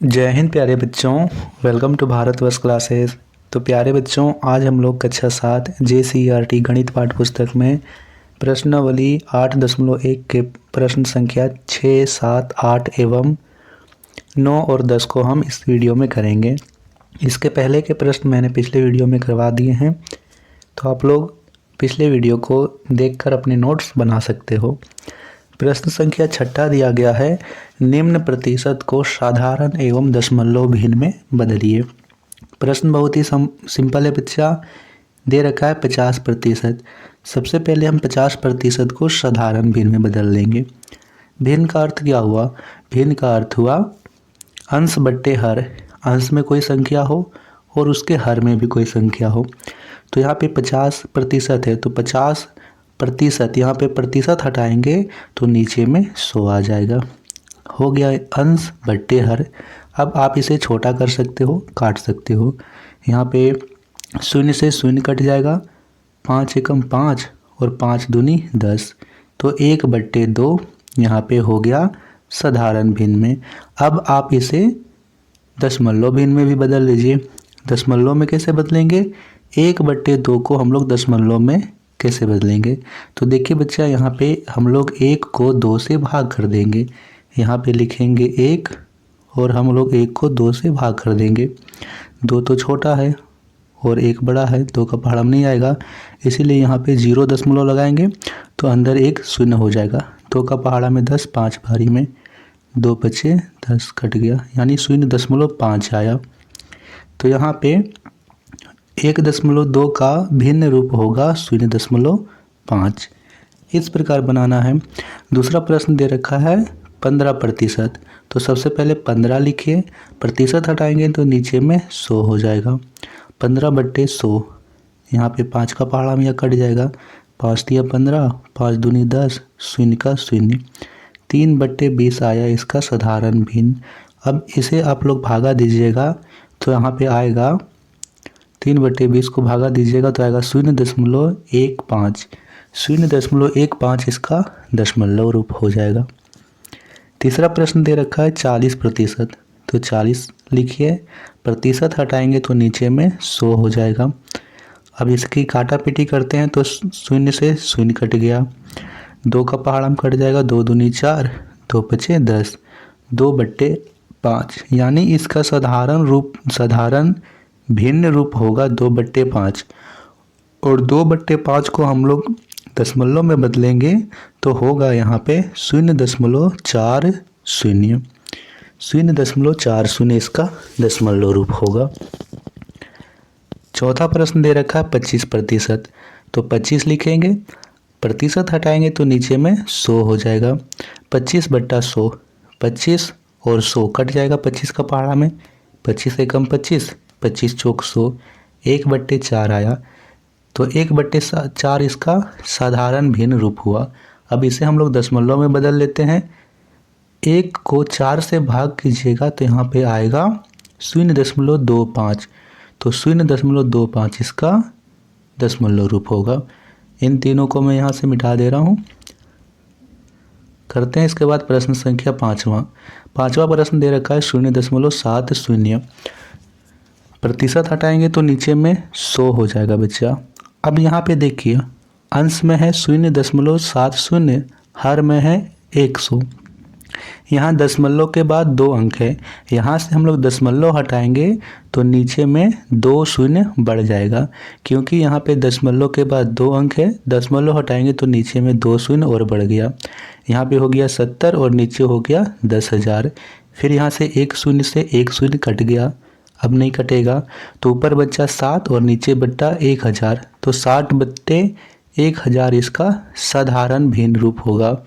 जय हिंद प्यारे बच्चों। Welcome to Bharatvarsh classes. तो प्यारे बच्चों, आज हम लोग कक्षा 7 JCERT गणित पाठ्य पुस्तक में प्रश्नावली 8.1 के प्रश्न संख्या 6, 7, 8 एवं 9 और 10 को हम इस वीडियो में करेंगे। इसके पहले के प्रश्न मैंने पिछले वीडियो में करवा दिए हैं, तो आप लोग पिछले वीडियो को देखकर अपने नोट्स बना सकते हो। प्रश्न संख्या 6 दिया गया है, निम्न प्रतिशत को साधारण एवं दशमलव भिन्न में बदलिए। प्रश्न बहुत ही सिंपल है बच्चा। दे रखा है 50%। सबसे पहले हम 50% को साधारण भिन्न में बदल देंगे। भिन्न का अर्थ क्या हुआ? भिन्न का अर्थ हुआ अंश बट्टे हर। अंश में कोई संख्या हो और उसके हर में भी कोई संख्या हो। तो यहाँ पे 50% है, तो 50%, यहाँ पे प्रतिशत हटाएंगे तो नीचे में 100 आ जाएगा। हो गया अंश बट्टे हर। अब आप इसे छोटा कर सकते हो, काट सकते हो। यहाँ पे 0 से 0 कट जाएगा, 5 एकम 5 और 5 दूनी 10, तो 1/2 यहाँ पे हो गया साधारण भिन्न में। अब आप इसे दशमलव भिन्न में भी बदल लीजिए। दशमलव में कैसे बदलेंगे? 1/2 को हम लोग दशमलव में कैसे बदलेंगे? तो देखिए बच्चा, यहाँ पे हम लोग 1 को 2 से भाग कर देंगे। यहाँ पे लिखेंगे 1 और हम लोग 1 को 2 से भाग कर देंगे। 2 तो छोटा है और 1 बड़ा है, 2 का पहाड़ा में नहीं आएगा, इसीलिए यहाँ पे 0 दशमलव लगाएंगे तो अंदर 1 0 हो जाएगा। 2 का पहाड़ा में 10, 5 भारी में 2 बचे 10 कट गया, यानी 0.5 आया। तो यहाँ पे 1.2 का भिन्न रूप होगा 0.5। इस प्रकार बनाना है। दूसरा प्रश्न दे रखा है 15%। तो सबसे पहले 15 लिखिए, प्रतिशत हटाएंगे तो नीचे में 100 हो जाएगा। 15/100, यहाँ पे 5 का पहाड़ा में यह कट जाएगा, 5 दिया 15, 5 दूनी 10, 0 का 0, 3/20 आया इसका साधारण भिन्न। अब इसे आप लोग भागा दीजिएगा तो यहाँ पे आएगा 3/20 को भागा दीजिएगा तो आएगा 0.15। 0.15 इसका दशमलव रूप हो जाएगा। तीसरा प्रश्न दे रखा है 40%। तो 40 लिखिए, प्रतिशत हटाएंगे तो नीचे में 100 हो जाएगा। अब इसकी काटा पीटी करते हैं तो 0 से 0 कट गया, 2 का पहाड़ा में कट जाएगा, 2 दूनी 4, 2 बचे 10, 2/5, यानी इसका साधारण भिन्न रूप होगा 2/5। और 2/5 को हम लोग दशमलव में बदलेंगे तो होगा यहाँ पे 0.40। 0.40 इसका दशमलव रूप होगा। चौथा प्रश्न दे रखा है 25%। तो 25 लिखेंगे, प्रतिशत हटाएंगे तो नीचे में 100 हो जाएगा। 25/100, 25 और 100 कट जाएगा 25 का पहाड़ा में, 25 एकम 25, 25 चौक 100, 1/4 आया। तो 1/4 इसका साधारण भिन्न रूप हुआ। अब इसे हम लोग दशमलव में बदल लेते हैं। 1 को 4 से भाग कीजिएगा तो यहाँ पे आएगा 0.25। तो 0.25 इसका दशमलव रूप होगा। इन तीनों को मैं यहाँ से मिटा दे रहा हूँ। करते हैं इसके बाद प्रश्न संख्या 5वां प्रश्न दे रखा है 0.70। प्रतिशत हटाएंगे तो नीचे में 100 हो जाएगा बच्चा। अब यहाँ पे देखिए, अंश में है 0.70, हर में है 100। यहाँ दशमलव के बाद 2 अंक है, यहाँ से हम लोग दशमलव हटाएंगे तो नीचे में 2 शून्य बढ़ जाएगा, क्योंकि यहाँ पे दशमलव के बाद 2 अंक है, दशमलव हटाएंगे तो नीचे में 2 शून्य और बढ़ गया। यहाँ पे हो गया 70 और नीचे हो गया 10,000। फिर यहाँ से 1 शून्य से 1 शून्य कट गया, अब नहीं कटेगा, तो ऊपर बच्चा 7 और नीचे बट्टा 1000, तो 60/1000 इसका साधारण भिन्न रूप होगा।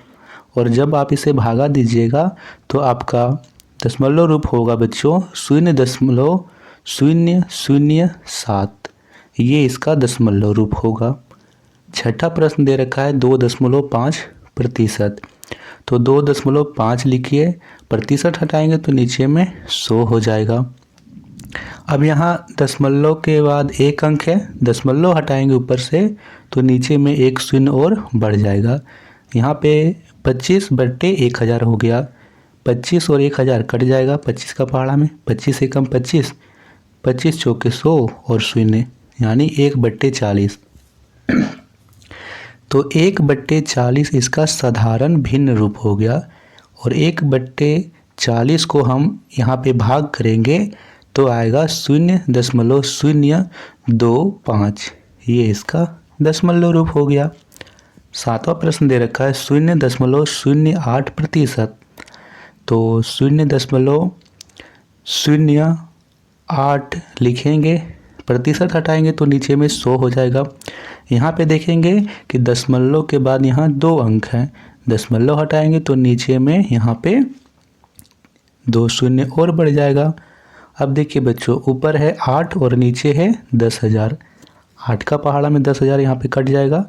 और जब आप इसे भागा दीजिएगा तो आपका दशमलव रूप होगा बच्चों 0.007। ये इसका दशमलव रूप होगा। छठा प्रश्न दे रखा है 2.5%। तो 2.5 लिखिए, प्रतिशत हटाएंगे तो नीचे में 100 हो जाएगा। अब यहाँ दशमलव के बाद 1 अंक है, दशमलव हटाएंगे ऊपर से तो नीचे में 1 शून्य और बढ़ जाएगा। यहाँ पे 25/1000 हो गया। 25 और 1000 कट जाएगा 25 का पहाड़ा में, 25 से कम 25, 25 चौके 100 और शून्य यानी 1/40। तो 1/40 इसका साधारण भिन्न रूप हो गया और 1/40 को हम यहाँ पे भाग करेंगे तो आएगा 0.025। ये इसका दशमलव रूप हो गया। 7वां प्रश्न दे रखा है 0.08%। तो 0.08 लिखेंगे, प्रतिशत हटाएंगे तो नीचे में 100 हो जाएगा। यहाँ पे देखेंगे कि दशमलव के बाद यहाँ 2 अंक हैं, दशमलव हटाएंगे तो नीचे में यहाँ पे 2 शून्य और बढ़ जाएगा। अब देखिए बच्चों, ऊपर है 8 और नीचे है 10,000। 8 का पहाड़ा में 10,000 यहाँ पे कट जाएगा,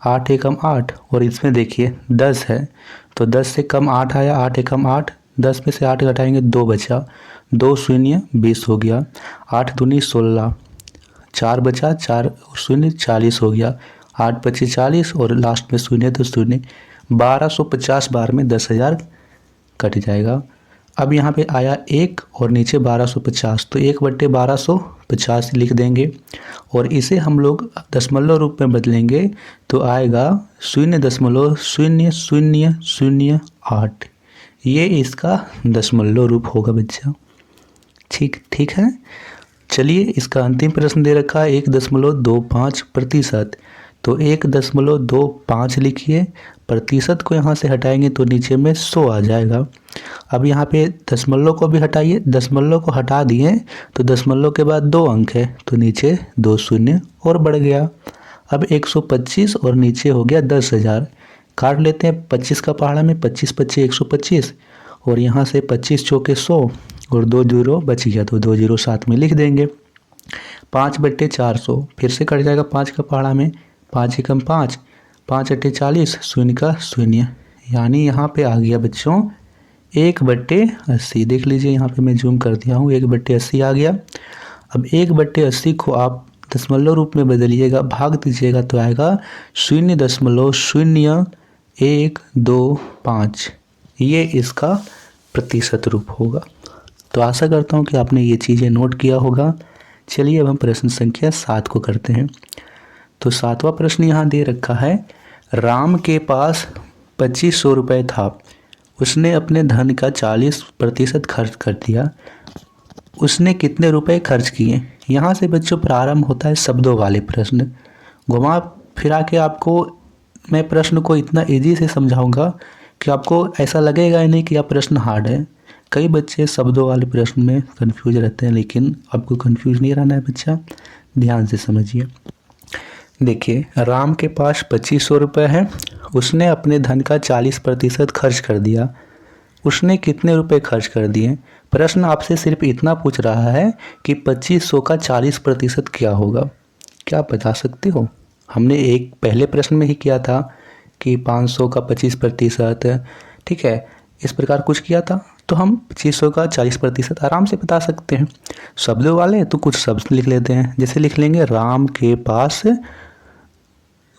8 एकम 8 और इसमें देखिए 10 है तो 10 से कम 8 आया, 8 एकम 8, 10 में से 8 घटाएंगे 2 बचा, 2 शून्य 20 हो गया, 8 दूनी 16, 4 बचा, 4 शून्य 40 हो गया, 8 पच्चीस 40 और लास्ट में शून्य तो शून्य। 1250 बार में 10,000 कट जाएगा। अब यहाँ पे आया 1 और नीचे 1250 तो 1/1250 लिख देंगे और इसे हम लोग दशमलव रूप में बदलेंगे तो आएगा 0.0008। ये इसका दशमलव रूप होगा बच्चा। ठीक है। चलिए इसका अंतिम प्रश्न दे रखा है 1.25%। तो 1.25 लिखिए, प्रतिशत को यहाँ से हटाएंगे तो नीचे में 100 आ जाएगा। अब यहाँ पे दशमलव को भी हटाइए, दशमलव को हटा दिए तो दशमलव के बाद 2 अंक है तो नीचे 2 शून्य और बढ़ गया। अब 125 और नीचे हो गया 10,000। काट लेते हैं 25 का पहाड़ा में, 25 25 125 और यहाँ से 25 चौके 100 और 2 जीरो बच गया तो 2 जीरो साथ में लिख देंगे। 5/400 फिर से कट जाएगा 5 का पहाड़ा में, 5 एकम 5, 5/40 शून्य का शून्य यानी यहाँ पे आ गया बच्चों 1/80। देख लीजिए यहाँ पे मैं जूम कर दिया हूँ, 1/80 आ गया। अब 1/80 को आप दशमलव रूप में बदलिएगा, भाग दीजिएगा तो आएगा 0.0125। ये इसका प्रतिशत रूप होगा। तो आशा करता हूँ कि आपने ये चीज़ें नोट किया होगा। चलिए अब हम प्रश्न संख्या 7 को करते हैं। तो 7वां प्रश्न यहाँ दे रखा है, राम के पास 2500 रुपये था, उसने अपने धन का 40% खर्च कर दिया, उसने कितने रुपए खर्च किए। यहाँ से बच्चों प्रारंभ होता है शब्दों वाले प्रश्न। घुमा फिरा के आपको मैं प्रश्न को इतना इजी से समझाऊंगा कि आपको ऐसा लगेगा ही नहीं कि यह प्रश्न हार्ड है। कई बच्चे शब्दों वाले प्रश्न में कंफ्यूज रहते हैं, लेकिन आपको कंफ्यूज नहीं रहना है बच्चा, ध्यान से समझिए। देखिए, राम के पास 2500 रुपये है, उसने अपने धन का 40% खर्च कर दिया, उसने कितने रुपए खर्च कर दिए। प्रश्न आपसे सिर्फ इतना पूछ रहा है कि 2500 का 40% क्या होगा। क्या आप बता सकते हो? हमने एक पहले प्रश्न में ही किया था कि 500 का 25%, ठीक है, इस प्रकार कुछ किया था। तो हम 2500 का 40% आराम से बता सकते हैं। शब्दों वाले तो कुछ शब्द लिख लेते हैं, जैसे लिख लेंगे राम के पास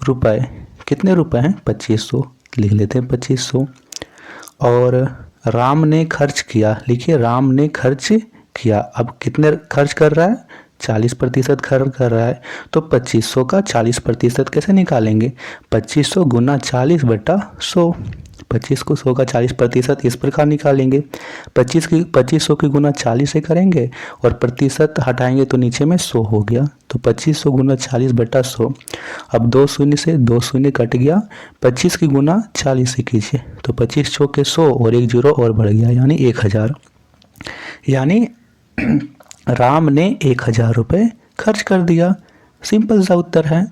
रुपए, कितने रुपए हैं 2500, लिख लेते हैं 2500। और राम ने खर्च किया, लिखिए राम ने खर्च किया। अब कितने खर्च कर रहा है, 40% खर्च कर रहा है। तो 2500 का 40% कैसे निकालेंगे, 2500 गुना 40/100। 25 को 100 का 40% इस प्रकार निकालेंगे। 2500 की गुना 40 से करेंगे और प्रतिशत हटाएंगे तो नीचे में 100 हो गया। तो 2500 गुना 40/100। अब 2 शून्य से 2 शून्य कट गया, 25 की गुना 40 से कीजिए तो 25 चौके 100 और 1 जीरो और बढ़ गया यानी 1000। यानी राम ने 1000 रुपये खर्च कर दिया। सिंपल सा उत्तर है।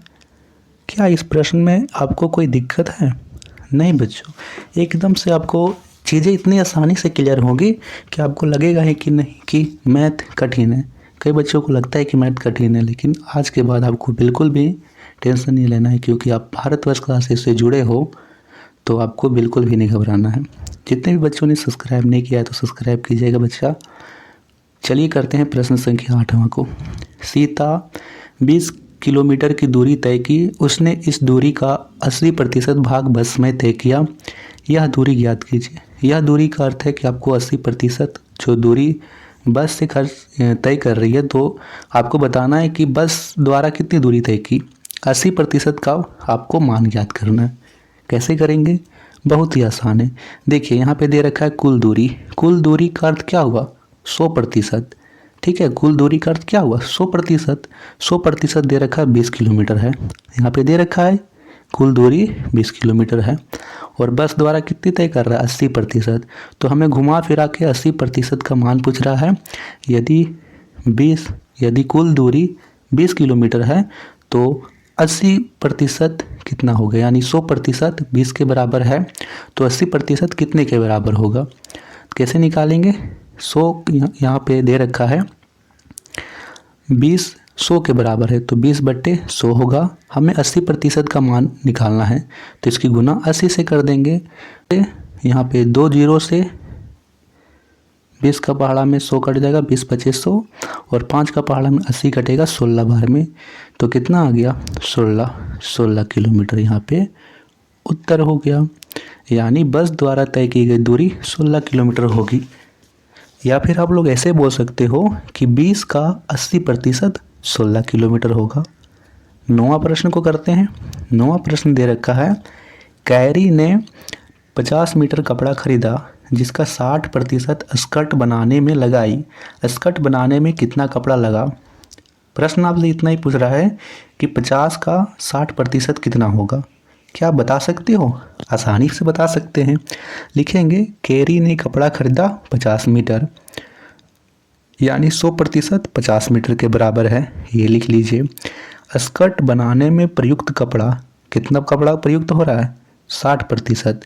क्या इस प्रश्न में आपको कोई दिक्कत है? नहीं बच्चों, एकदम से आपको चीज़ें इतनी आसानी से क्लियर होगी कि आपको लगेगा ही कि नहीं कि मैथ कठिन है। कई बच्चों को लगता है कि मैथ कठिन है, लेकिन आज के बाद आपको बिल्कुल भी टेंशन नहीं लेना है, क्योंकि आप भारतवर्ष क्लासेस से जुड़े हो तो आपको बिल्कुल भी नहीं घबराना है। जितने भी बच्चों ने सब्सक्राइब नहीं किया है तो सब्सक्राइब कीजिएगा बच्चा। चलिए करते हैं प्रश्न संख्या 8वां को। सीता 20 किलोमीटर की दूरी तय की, उसने इस दूरी का 80% भाग बस में तय किया, यह दूरी ज्ञात कीजिए। यह दूरी का अर्थ है कि आपको 80% जो दूरी बस से खर्च तय कर रही है, तो आपको बताना है कि बस द्वारा कितनी दूरी तय की। 80% का आपको मान ज्ञात करना है। कैसे करेंगे? बहुत ही आसान है। देखिए यहाँ पे दे रखा है कुल दूरी। कुल दूरी का अर्थ क्या हुआ? 100%। ठीक है, कुल दूरी का अर्थ क्या हुआ? 100%। 100% दे रखा है 20 किलोमीटर है। यहाँ पे दे रखा है कुल दूरी 20 किलोमीटर है और बस द्वारा कितनी तय कर रहा है? 80%। तो हमें घुमा फिरा के 80% का मान पूछ रहा है। यदि कुल दूरी 20 किलोमीटर है तो 80% कितना होगा? यानी 100% 20 के बराबर है, तो 80% कितने के बराबर होगा? कैसे निकालेंगे? 100 यहाँ पे दे रखा है 20 100 के बराबर है, तो 20/100 होगा। हमें 80% का मान निकालना है, तो इसकी गुना 80 से कर देंगे। यहाँ पे 2 जीरो से 20 का पहाड़ा में 100 कट जाएगा, 20×25 100, और 5 का पहाड़ा में 80 कटेगा 16 बार में, तो कितना आ गया? 16 किलोमीटर यहाँ पे उत्तर हो गया। यानी बस द्वारा तय की गई दूरी 16 किलोमीटर होगी। या फिर आप लोग ऐसे बोल सकते हो कि 20 का 80% 16 किलोमीटर होगा। 9वां प्रश्न को करते हैं। 9वां प्रश्न दे रखा है, कैरी ने 50 मीटर कपड़ा खरीदा जिसका 60% स्कर्ट बनाने में लगाई। स्कर्ट बनाने में कितना कपड़ा लगा? प्रश्न आपसे इतना ही पूछ रहा है कि 50 का 60% कितना होगा। क्या आप बता सकते हो? आसानी से बता सकते हैं। लिखेंगे कैरी ने कपड़ा खरीदा 50 मीटर, यानी 100% 50 मीटर के बराबर है। ये लिख लीजिए। स्कर्ट बनाने में प्रयुक्त कपड़ा, कितना कपड़ा प्रयुक्त हो रहा है? 60%।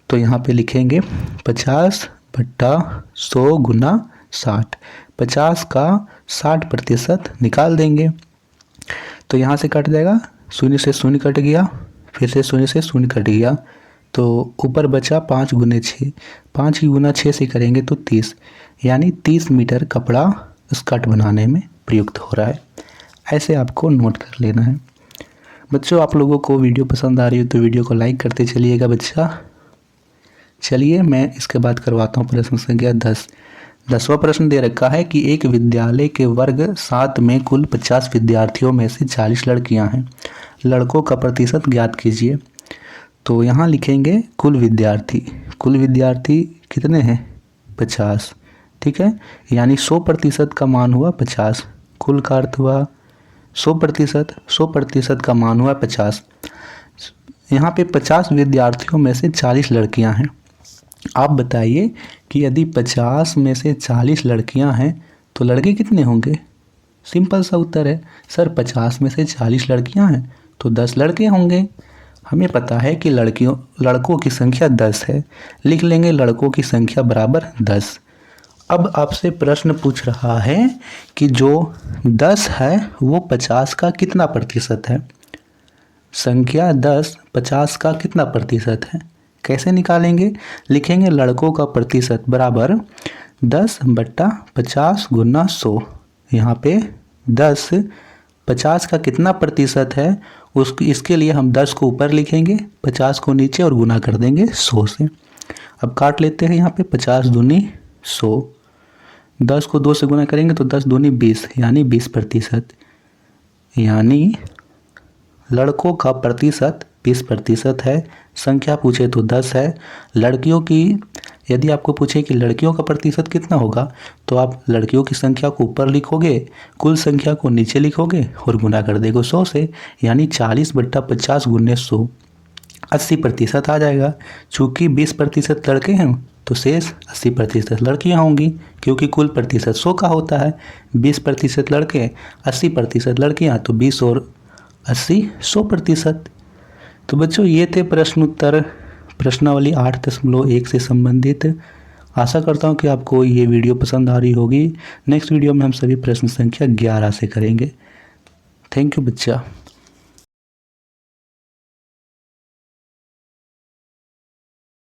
तो यहाँ पे लिखेंगे 50/100 गुना 60। 50 का 60% निकाल देंगे, तो यहाँ से कट जाएगा, 0 से 0 कट गया, फिर से 0 से 0 कट गया, तो ऊपर बचा 5 गुने 6। 5 की गुना 6 से करेंगे तो 30, यानी 30 मीटर कपड़ा स्कर्ट बनाने में प्रयुक्त हो रहा है। ऐसे आपको नोट कर लेना है। बच्चों, आप लोगों को वीडियो पसंद आ रही हो तो वीडियो को लाइक करते चलिएगा बच्चा। चलिए मैं इसके बाद करवाता हूँ प्रश्न संख्या 10। 10वां प्रश्न दे रखा है कि एक विद्यालय के वर्ग 7 में कुल 50 विद्यार्थियों में से 40 लड़कियां हैं। लड़कों का प्रतिशत ज्ञात कीजिए। तो यहाँ लिखेंगे कुल विद्यार्थी। कुल विद्यार्थी कितने हैं? 50। ठीक है, यानी 100% का मान हुआ 50। कुल का अर्थ हुआ 100%। 100% का मान हुआ 50। यहाँ पे 50 विद्यार्थियों में से 40 लड़कियां हैं। आप बताइए कि यदि 50 में से 40 लड़कियां हैं तो लड़के कितने होंगे? सिंपल सा उत्तर है सर, 50 में से 40 लड़कियां हैं तो 10 लड़के होंगे। हमें पता है कि लड़कों की संख्या 10 है, लिख लेंगे लड़कों की संख्या बराबर 10। अब आपसे प्रश्न पूछ रहा है कि जो 10 है वो 50 का कितना प्रतिशत है? संख्या 10 50 का कितना प्रतिशत है? कैसे निकालेंगे? लिखेंगे लड़कों का प्रतिशत बराबर 10/50 गुना 100। यहाँ पे 10 50 का कितना प्रतिशत है इसके लिए हम 10 को ऊपर लिखेंगे, 50 को नीचे और गुना कर देंगे 100 से। अब काट लेते हैं। यहाँ पे 50 दूनी 100, 10 को 2 से गुना करेंगे तो 10 दूनी 20, यानी 20%। यानी लड़कों का प्रतिशत 20% है। संख्या पूछे तो 10 है। लड़कियों की यदि आपको पूछे कि लड़कियों का प्रतिशत कितना होगा तो आप लड़कियों की संख्या को ऊपर लिखोगे, कुल संख्या को नीचे लिखोगे और गुना कर देगा 100 से, यानी 40/50 गुने 100, 80% आ जाएगा। चूँकि 20% लड़के हैं तो शेष 80% लड़कियाँ होंगी, क्योंकि कुल प्रतिशत 100 का होता है। 20% लड़के, 80% लड़कियाँ, तो 20 और 80 100%। तो बच्चों ये थे प्रश्न उत्तर प्रश्नावली 8.1 से संबंधित। आशा करता हूँ कि आपको ये वीडियो पसंद आ रही होगी। नेक्स्ट वीडियो में हम सभी प्रश्न संख्या 11 से करेंगे। थैंक यू बच्चा।